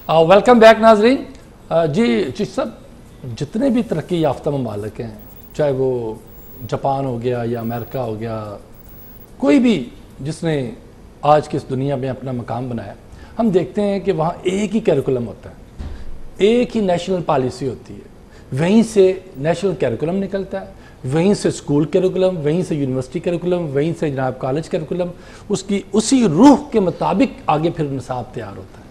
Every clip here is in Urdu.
ویلکم بیک ناظرین. جی چشتی صاحب, جتنے بھی ترقی یافتہ ممالک ہیں, چاہے وہ جاپان ہو گیا یا امریکہ ہو گیا, کوئی بھی جس نے آج کی اس دنیا میں اپنا مقام بنایا, ہم دیکھتے ہیں کہ وہاں ایک ہی کیریکولم ہوتا ہے, ایک ہی نیشنل پالیسی ہوتی ہے, وہیں سے نیشنل کیریکولم نکلتا ہے, وہیں سے اسکول کیریکولم, وہیں سے یونیورسٹی کیریکولم, وہیں سے جناب کالج کیریکولم, اسی روح کے مطابق آگے پھر نصاب تیار ہوتا ہے.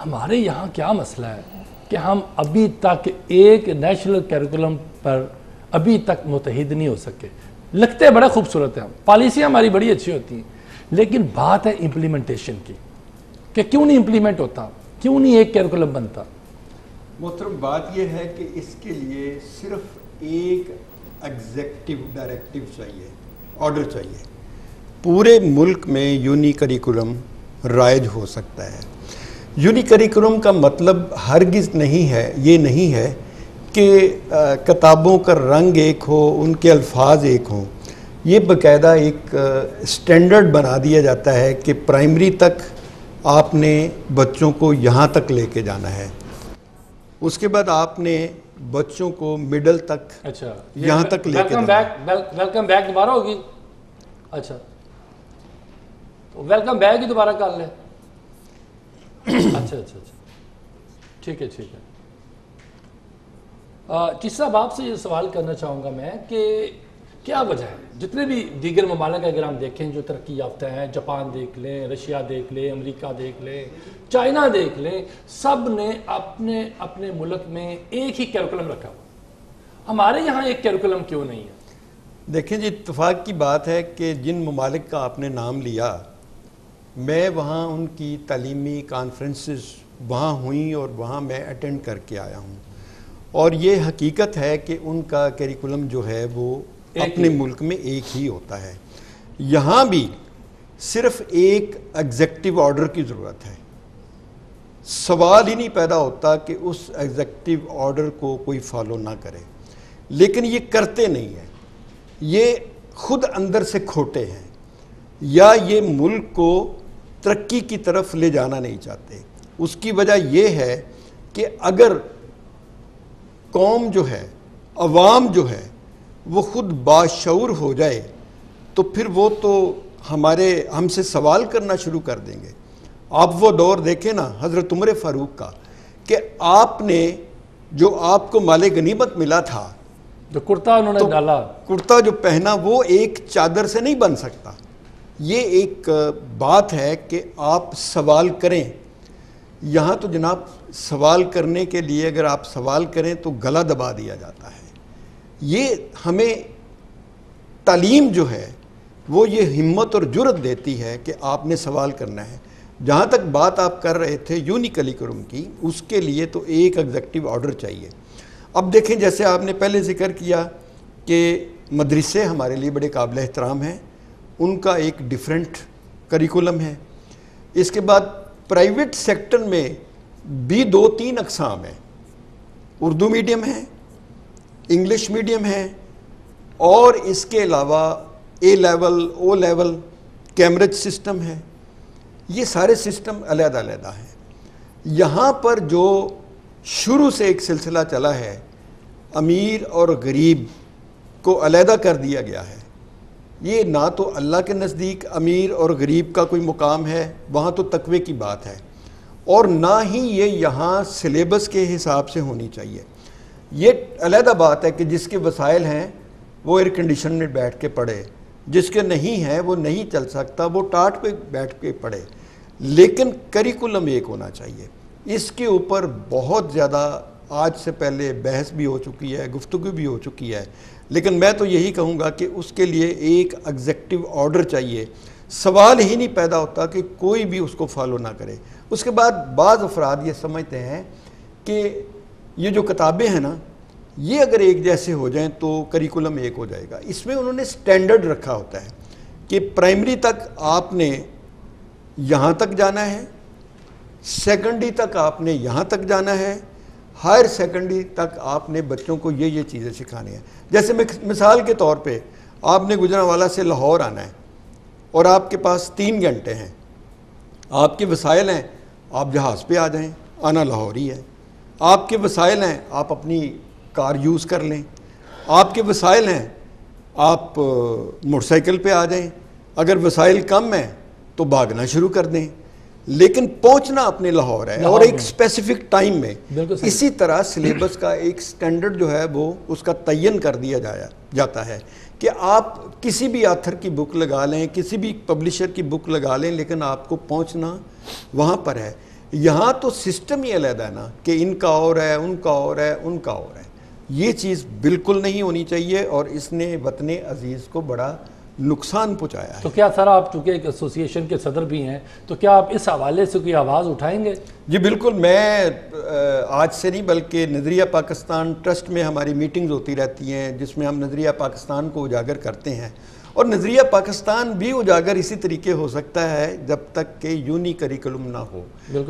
ہمارے یہاں کیا مسئلہ ہے کہ ہم ابھی تک ایک نیشنل کیریکولم پر ابھی تک متحد نہیں ہو سکے. لگتے بڑا خوبصورت ہیں, پالیسیاں ہماری بڑی اچھی ہوتی ہیں, لیکن بات ہے امپلیمنٹیشن کی کہ کیوں نہیں امپلیمنٹ ہوتا, کیوں نہیں ایک کیریکولم بنتا. محترم, بات یہ ہے کہ اس کے لیے صرف ایک ایگزیکٹو ڈائریکٹو چاہیے, آرڈر چاہیے. پورے ملک میں یونی کریکولم رائج ہو سکتا ہے. یونی کریکولم کا مطلب ہرگز نہیں ہے, یہ نہیں ہے کہ کتابوں کا رنگ ایک ہو, ان کے الفاظ ایک ہوں. یہ باقاعدہ ایک سٹینڈرڈ بنا دیا جاتا ہے کہ پرائمری تک آپ نے بچوں کو یہاں تک لے کے جانا ہے, اس کے بعد آپ نے بچوں کو مڈل تک یہاں تک لے کے جانا ہے. ویلکم بیک دوبارہ ہوگی. اچھا, ویلکم بیک ہی دوبارہ کر لیں. اچھا, ٹھیک ہے. چشتی صاحب, آپ سے یہ سوال کرنا چاہوں گا میں کہ کیا وجہ ہے جتنے بھی دیگر ممالک اگر ہم دیکھیں جو ترقی یافتہ ہیں, جاپان دیکھ لیں, رشیا دیکھ لیں, امریکہ دیکھ لیں, چائنا دیکھ لیں, سب نے اپنے اپنے ملک میں ایک ہی کیریکولم رکھا ہوا. ہمارے یہاں ایک کیریکولم کیوں نہیں ہے؟ دیکھیں جی, اتفاق کی بات ہے کہ جن ممالک کا آپ نے نام لیا, میں وہاں ان کی تعلیمی کانفرنسز وہاں ہوئیں اور وہاں میں اٹینڈ کر کے آیا ہوں, اور یہ حقیقت ہے کہ ان کا کیریکولم جو ہے وہ اپنے ملک میں ایک ہی ہوتا ہے. یہاں بھی صرف ایک ایگزیکٹو آرڈر کی ضرورت ہے. سوال ہی نہیں پیدا ہوتا کہ اس ایگزیکٹو آرڈر کو کوئی فالو نہ کرے, لیکن یہ کرتے نہیں ہیں. یہ خود اندر سے کھوٹے ہیں, یا یہ ملک کو ترقی کی طرف لے جانا نہیں چاہتے. اس کی وجہ یہ ہے کہ اگر قوم جو ہے, عوام جو ہے, وہ خود باشعور ہو جائے تو پھر وہ تو ہم سے سوال کرنا شروع کر دیں گے. آپ وہ دور دیکھیں نا حضرت عمر فاروق کا, کہ آپ نے جو آپ کو مال غنیمت ملا تھا, جو کرتا انہوں نے ڈالا, کرتا جو پہنا وہ ایک چادر سے نہیں بن سکتا. یہ ایک بات ہے کہ آپ سوال کریں. یہاں تو جناب سوال کرنے کے لیے اگر آپ سوال کریں تو گلا دبا دیا جاتا ہے. یہ ہمیں تعلیم جو ہے وہ یہ ہمت اور جرأت دیتی ہے کہ آپ نے سوال کرنا ہے. جہاں تک بات آپ کر رہے تھے یونی کریکولم کی, اس کے لیے تو ایک ایگزیکٹو آرڈر چاہیے. اب دیکھیں, جیسے آپ نے پہلے ذکر کیا کہ مدرسے ہمارے لیے بڑے قابل احترام ہیں, ان کا ایک ڈیفرنٹ کریکولم ہے. اس کے بعد پرائیویٹ سیکٹر میں بھی 2-3 اقسام ہیں. اردو میڈیم ہے, انگلش میڈیم ہے, اور اس کے علاوہ A level, O level, Cambridge system ہے. یہ سارے سسٹم علیحدہ علیحدہ ہیں. یہاں پر جو شروع سے ایک سلسلہ چلا ہے, امیر اور غریب کو علیحدہ کر دیا گیا ہے. یہ نہ تو اللہ کے نزدیک امیر اور غریب کا کوئی مقام ہے, وہاں تو تقوی کی بات ہے, اور نہ ہی یہ یہاں سلیبس کے حساب سے ہونی چاہیے. یہ علیحدہ بات ہے کہ جس کے وسائل ہیں وہ ایئر کنڈیشن میں بیٹھ کے پڑھے, جس کے نہیں ہیں وہ نہیں چل سکتا, وہ ٹاٹ پہ بیٹھ کے پڑھے. لیکن کریکولم ایک ہونا چاہیے. اس کے اوپر بہت زیادہ آج سے پہلے بحث بھی ہو چکی ہے, گفتگو بھی ہو چکی ہے, لیکن میں تو یہی کہوں گا کہ اس کے لیے ایک ایگزیکٹو آرڈر چاہیے. سوال ہی نہیں پیدا ہوتا کہ کوئی بھی اس کو فالو نہ کرے. اس کے بعد بعض افراد یہ سمجھتے ہیں کہ یہ جو کتابیں ہیں نا, یہ اگر ایک جیسے ہو جائیں تو کریکولم ایک ہو جائے گا. اس میں انہوں نے سٹینڈرڈ رکھا ہوتا ہے کہ پرائمری تک آپ نے یہاں تک جانا ہے, سیکنڈری تک آپ نے یہاں تک جانا ہے, ہائر سیکنڈری تک آپ نے بچوں کو یہ چیزیں سکھانی ہیں. جیسے مثال کے طور پہ آپ نے گجرانوالہ سے لاہور آنا ہے اور آپ کے پاس 3 گھنٹے ہیں, آپ کے وسائل ہیں, آپ جہاز پہ آ جائیں, آنا لاہوری ہے. آپ کے وسائل ہیں, آپ اپنی کار یوز کر لیں. آپ کے وسائل ہیں, آپ موٹر سائیکل پہ آ جائیں. اگر وسائل کم ہیں تو بھاگنا شروع کر دیں, لیکن پہنچنا اپنے لاہور ہے اور ایک اسپیسیفک ٹائم میں. اسی طرح سلیبس کا ایک سٹینڈرڈ جو ہے وہ اس کا تعین کر دیا جاتا ہے کہ آپ کسی بھی آتھر کی بک لگا لیں, کسی بھی پبلشر کی بک لگا لیں, لیکن آپ کو پہنچنا وہاں پر ہے. یہاں تو سسٹم ہی علیحدہ ہے نا کہ ان کا اور ہے, ان کا اور ہے, ان کا اور ہے. یہ چیز بالکل نہیں ہونی چاہیے اور اس نے وطن عزیز کو بڑا نقصان پہنچایا ہے. تو کیا سر آپ چونکہ ایک ایسوسی ایشن کے صدر بھی ہیں, تو کیا آپ اس حوالے سے کوئی آواز اٹھائیں گے؟ جی بالکل, میں آج سے نہیں بلکہ نظریہ پاکستان ٹرسٹ میں ہماری میٹنگز ہوتی رہتی ہیں جس میں ہم نظریہ پاکستان کو اجاگر کرتے ہیں, اور نظریہ پاکستان بھی اجاگر اسی طریقے ہو سکتا ہے جب تک کہ یونی کریکولم نہ ہو,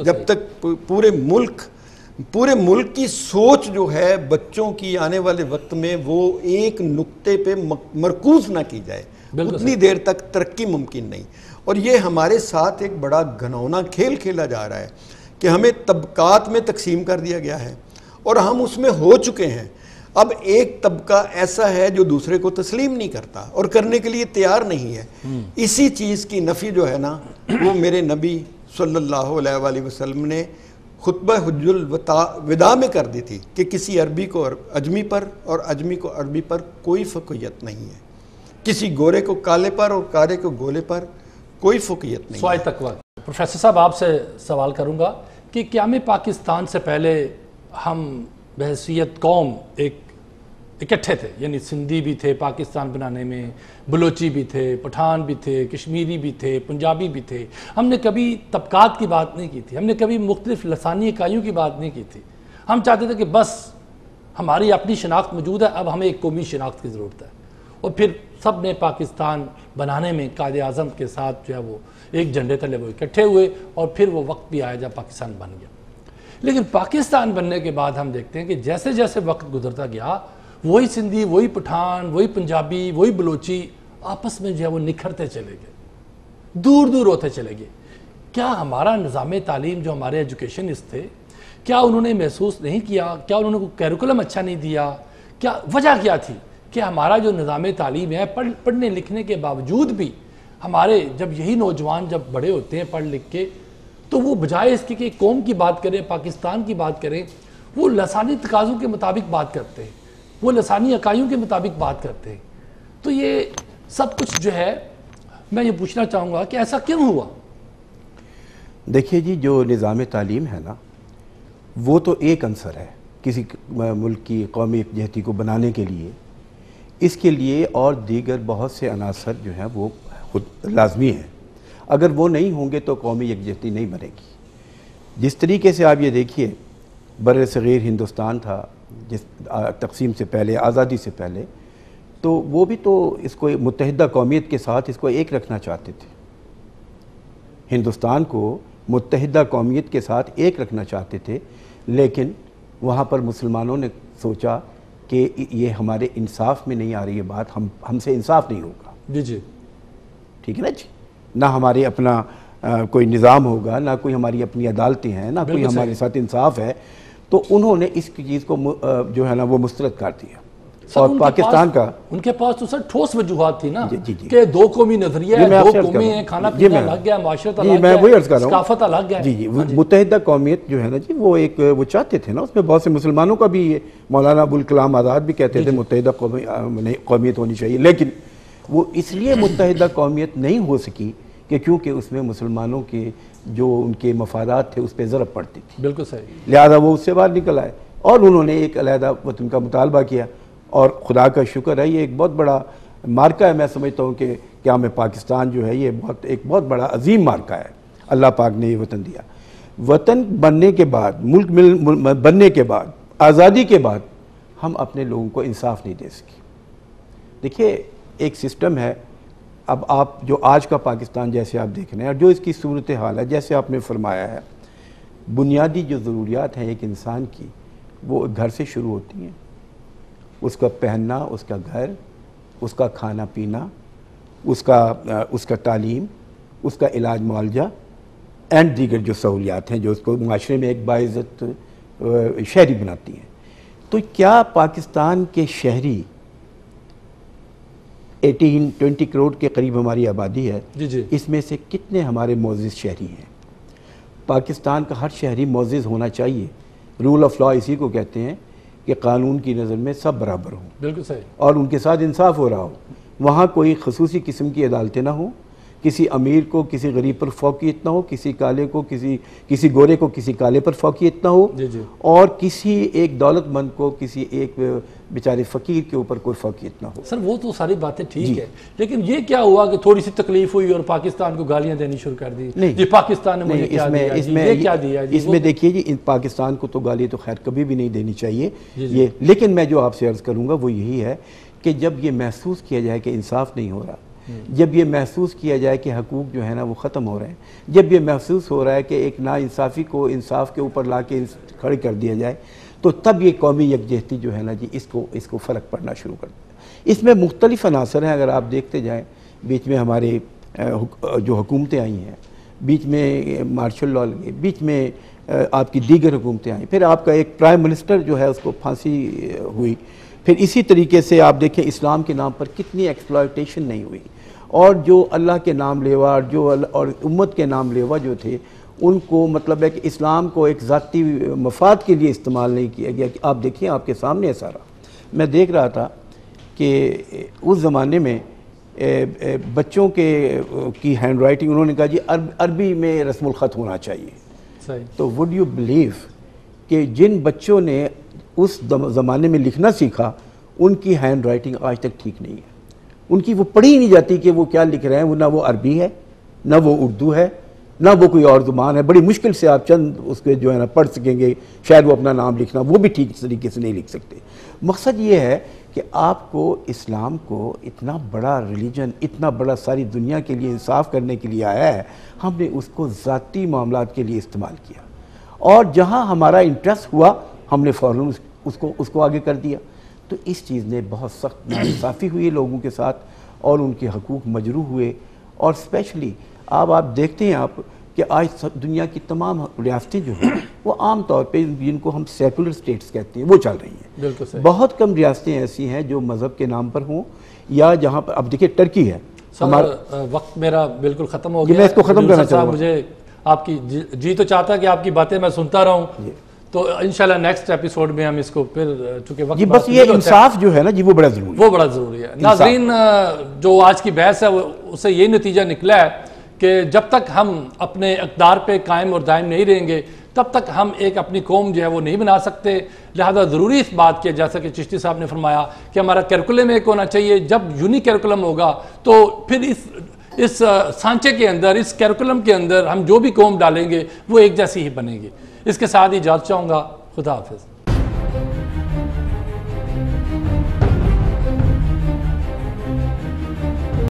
جب تک پورے ملک کی سوچ جو ہے بچوں کی آنے والے وقت میں وہ ایک نقطے پہ مرکوز نہ کی جائے, اتنی دیر تک ترقی ممکن نہیں. اور یہ ہمارے ساتھ ایک بڑا گھنونا کھیل کھیلا جا رہا ہے کہ ہمیں طبقات میں تقسیم کر دیا گیا ہے اور ہم اس میں ہو چکے ہیں. اب ایک طبقہ ایسا ہے جو دوسرے کو تسلیم نہیں کرتا اور کرنے کے لیے تیار نہیں ہے. اسی چیز کی نفی جو ہے نا وہ میرے نبی صلی اللہ علیہ وآلہ وسلم نے خطبہ حج الوداع میں کر دی تھی کہ کسی عربی کو اجمی پر اور اجمی کو عربی پر کوئی فقیت نہیں ہے, کسی گورے کو کالے پر اور کالے کو گولے پر کوئی فقیت نہیں. سوائے تقویٰ. پروفیسر صاحب آپ سے سوال کروں گا کہ قیام پاکستان سے پہلے ہم بحیثیت قوم ایک اکٹھے تھے, یعنی سندھی بھی تھے پاکستان بنانے میں, بلوچی بھی تھے, پٹھان بھی تھے, کشمیری بھی تھے, پنجابی بھی تھے. ہم نے کبھی طبقات کی بات نہیں کی تھی, ہم نے کبھی مختلف لسانی اکائیوں کی بات نہیں کی تھی. ہم چاہتے تھے کہ بس ہماری اپنی شناخت موجود ہے, اب ہمیں ایک قومی شناخت کی ضرورت ہے. اور پھر سب نے پاکستان بنانے میں قائد اعظم کے ساتھ جو ہے وہ ایک جھنڈے تلے وہ اکٹھے ہوئے, اور پھر وہ وقت بھی آیا جب پاکستان بن گیا. لیکن پاکستان بننے کے بعد ہم دیکھتے ہیں کہ جیسے جیسے وقت گزرتا گیا وہی سندھی, وہی پٹھان, وہی پنجابی, وہی بلوچی آپس میں جو ہے وہ نکھرتے چلے گئے, دور دور ہوتے چلے گئے. کیا ہمارا نظام تعلیم جو ہمارے ایجوکیشنسٹ تھے, کیا انہوں نے محسوس نہیں کیا, کیا انہوں نے کوئی کیریکولم اچھا نہیں دیا, کیا وجہ کیا تھی کہ ہمارا جو نظام تعلیم ہے پڑھنے لکھنے کے باوجود بھی ہمارے جب یہی نوجوان جب بڑے ہوتے ہیں پڑھ لکھ کے, تو وہ بجائے اس کے کہ قوم کی بات کریں, پاکستان کی بات کریں, وہ لسانی تقاضوں کے مطابق بات کرتے ہیں, وہ لسانی اکائیوں کے مطابق بات کرتے ہیں. تو یہ سب کچھ جو ہے میں یہ پوچھنا چاہوں گا کہ ایسا کیوں ہوا؟ دیکھیے جی, جو نظام تعلیم ہے نا وہ تو ایک عنصر ہے کسی ملک کی قومی یکجہتی کو بنانے کے لیے. اس کے لیے اور دیگر بہت سے عناصر جو ہیں وہ خود لازمی ہیں. اگر وہ نہیں ہوں گے تو قومی یکجہتی نہیں بنے گی. جس طریقے سے آپ یہ دیکھیے بر صغیر ہندوستان تھا جس تقسیم سے پہلے, آزادی سے پہلے, تو وہ بھی تو اس کو متحدہ قومیت کے ساتھ اس کو ایک رکھنا چاہتے تھے. ہندوستان کو متحدہ قومیت کے ساتھ ایک رکھنا چاہتے تھے, لیکن وہاں پر مسلمانوں نے سوچا کہ یہ ہمارے انصاف میں نہیں آ رہی ہے بات, ہم سے انصاف نہیں ہوگا. جی ٹھیک ہے نا جی, نہ ہمارے اپنا کوئی نظام ہوگا, نہ کوئی ہماری اپنی عدالتیں ہیں, نہ کوئی ہمارے ساتھ انصاف ہے. تو انہوں نے اس چیز کو جو ہے نا وہ مسترد کر دیا. اور پاکستان کا ان کے پاس تو سر ٹھوس وجوہات تھی نا کہ دو قومی نظریہ ہے, دو قومیں ہیں, کھانا پینا الگ ہے, معاشرت الگ ہے, ثقافت الگ ہے. جی متحدہ قومیت جو ہے نا جی وہ ایک وہ چاہتے تھے نا, اس میں بہت سے مسلمانوں کا بھی, مولانا ابوالکلام آزاد بھی کہتے تھے متحدہ قومیت ہونی چاہیے, لیکن وہ اس لیے متحدہ قومیت نہیں ہو سکی کہ کیونکہ اس میں مسلمانوں کے جو ان کے مفادات تھے اس پہ ضرب پڑتی تھی. بالکل صحیح. لہذا وہ اس سے باہر نکل آئے اور انہوں نے ایک علیحدہ وطن کا مطالبہ کیا. اور خدا کا شکر ہے یہ ایک بہت بڑا مارکہ ہے. میں سمجھتا ہوں کہ قیام پاکستان جو ہے یہ ایک بہت بڑا عظیم مارکہ ہے. اللہ پاک نے یہ وطن دیا. وطن بننے کے بعد, ملک بننے کے بعد, آزادی کے بعد ہم اپنے لوگوں کو انصاف نہیں دے سکے. دیکھیے ایک سسٹم ہے, اب آپ جو آج کا پاکستان جیسے آپ دیکھ رہے ہیں اور جو اس کی صورتحال ہے, جیسے آپ نے فرمایا ہے, بنیادی جو ضروریات ہیں ایک انسان کی وہ گھر سے شروع ہوتی ہیں. اس کا پہننا, اس کا گھر, اس کا کھانا پینا, اس کا تعلیم, اس کا علاج معالجہ, اینڈ دیگر جو سہولیات ہیں جو اس کو معاشرے میں ایک باعزت شہری بناتی ہیں. تو کیا پاکستان کے شہری 20 کروڑ کے قریب ہماری آبادی ہے, اس میں سے کتنے ہمارے معزز شہری ہیں؟ پاکستان کا ہر شہری معزز ہونا چاہیے. رول آف لا اسی کو کہتے ہیں کہ قانون کی نظر میں سب برابر ہوں, بالکل صحیح, اور ان کے ساتھ انصاف ہو رہا ہو. وہاں کوئی خصوصی قسم کی عدالتیں نہ ہوں, کسی امیر کو کسی غریب پر فوقیت نہ ہو, کسی کالے کو کسی گورے کو کسی کالے پر فوقیت نہ ہو, اور کسی ایک دولت مند کو کسی ایک بیچارے فقیر کے اوپر کوئی فوقیت نہ ہو. سر وہ تو ساری باتیں ٹھیک ہے, لیکن یہ کیا ہوا کہ تھوڑی سی تکلیف ہوئی اور پاکستان کو گالیاں دینی شروع کر دی؟ جی پاکستان نے مجھے کیا دیا, یہ کیا دیا؟ اس میں دیکھیے جی, پاکستان کو تو گالی تو خیر کبھی بھی نہیں دینی چاہیے یہ, لیکن میں جو آپ سے عرض کروں گا وہ یہی ہے کہ جب یہ محسوس کیا جائے کہ انصاف نہیں ہو رہا, جب یہ محسوس کیا جائے کہ حقوق جو ہے نا وہ ختم ہو رہے ہیں, جب یہ محسوس ہو رہا ہے کہ ایک ناانصافی کو انصاف کے اوپر لا کے کھڑے کر دیا جائے, تو تب یہ قومی یکجہتی جو ہے نا جی اس کو فرق پڑنا شروع کر دیا. اس میں مختلف عناصر ہیں, اگر آپ دیکھتے جائیں, بیچ میں ہمارے جو حکومتیں آئی ہیں, بیچ میں مارشل لاء لگے, بیچ میں آپ کی دیگر حکومتیں آئیں, پھر آپ کا ایک پرائم منسٹر جو ہے اس کو پھانسی ہوئی, پھر اسی طریقے سے آپ دیکھیں اسلام کے نام پر کتنی ایکسپلائٹیشن نہیں ہوئی, اور جو اللہ کے نام لیوا اور امت کے نام لیوا جو تھے ان کو مطلب ہے کہ اسلام کو ایک ذاتی مفاد کے لیے استعمال نہیں کیا گیا. آپ دیکھیں آپ کے سامنے ہے سارا. میں دیکھ رہا تھا کہ اس زمانے میں بچوں کی ہینڈ رائٹنگ انہوں نے کہا جی عربی میں رسم الخط ہونا چاہیے. تو وڈ یو بلیو کہ جن بچوں نے اس زمانے میں لکھنا سیکھا ان کی ہینڈ رائٹنگ آج تک ٹھیک نہیں ہے. ان کی وہ پڑھی نہیں جاتی کہ وہ کیا لکھ رہے ہیں, نہ وہ عربی ہے, نہ وہ اردو ہے, نہ وہ کوئی اور زبان ہے. بڑی مشکل سے آپ چند اس کے جو ہے نا پڑھ سکیں گے, شاید وہ اپنا نام لکھنا وہ بھی ٹھیک طریقے سے نہیں لکھ سکتے. مقصد یہ ہے کہ آپ کو اسلام کو اتنا بڑا ریلیجن, اتنا بڑا ساری دنیا کے لیے انصاف کرنے کے لیے آیا ہے, ہم نے اس کو ذاتی معاملات کے لیے استعمال کیا, اور جہاں ہمارا انٹرسٹ ہوا ہم نے فوراً اس کو آگے کر دیا. تو اس چیز نے بہت سخت ناانصافی ہوئی لوگوں کے ساتھ, اور ان کے حقوق مجروح ہوئے. اور اسپیشلی آپ دیکھتے ہیں آپ کہ آج دنیا کی تمام ریاستیں جو ہیں وہ عام طور پہ جن کو ہم سیکولر سٹیٹس کہتے ہیں وہ چل رہی ہیں. بالکل صحیح. بہت کم ریاستیں ایسی ہیں جو مذہب کے نام پر ہوں, یا جہاں پر اب دیکھیے ٹرکی ہے. وقت میرا بالکل ختم ہو گیا, میں اس کو ختم کرنا چاہوں گا. مجھے آپ کی جی تو چاہتا کہ آپ کی باتیں میں سنتا رہوں, تو انشاءاللہ نیکسٹ ایپیسوڈ میں ہم اس کو پھر چونکہ وقت بس یہ انصاف جو ہے نا جی وہ بڑا ضروری ہے. ناظرین, جو آج کی بحث ہے اس سے یہ نتیجہ نکلا ہے کہ جب تک ہم اپنے اقدار پہ قائم اور دائم نہیں رہیں گے تب تک ہم ایک اپنی قوم جو ہے وہ نہیں بنا سکتے. لہذا ضروری اس بات کی, جیسا کہ چشتی صاحب نے فرمایا کہ ہمارا کیریکولم ایک ہونا چاہیے. جب یونی کیریکولم ہوگا تو پھر اس سانچے کے اندر, اس کیریکولم کے اندر ہم جو بھی قوم ڈالیں گے وہ ایک جیسی ہی بنے گی. اس کے ساتھ ہی اجازت چاہوں گا. خدا حافظ.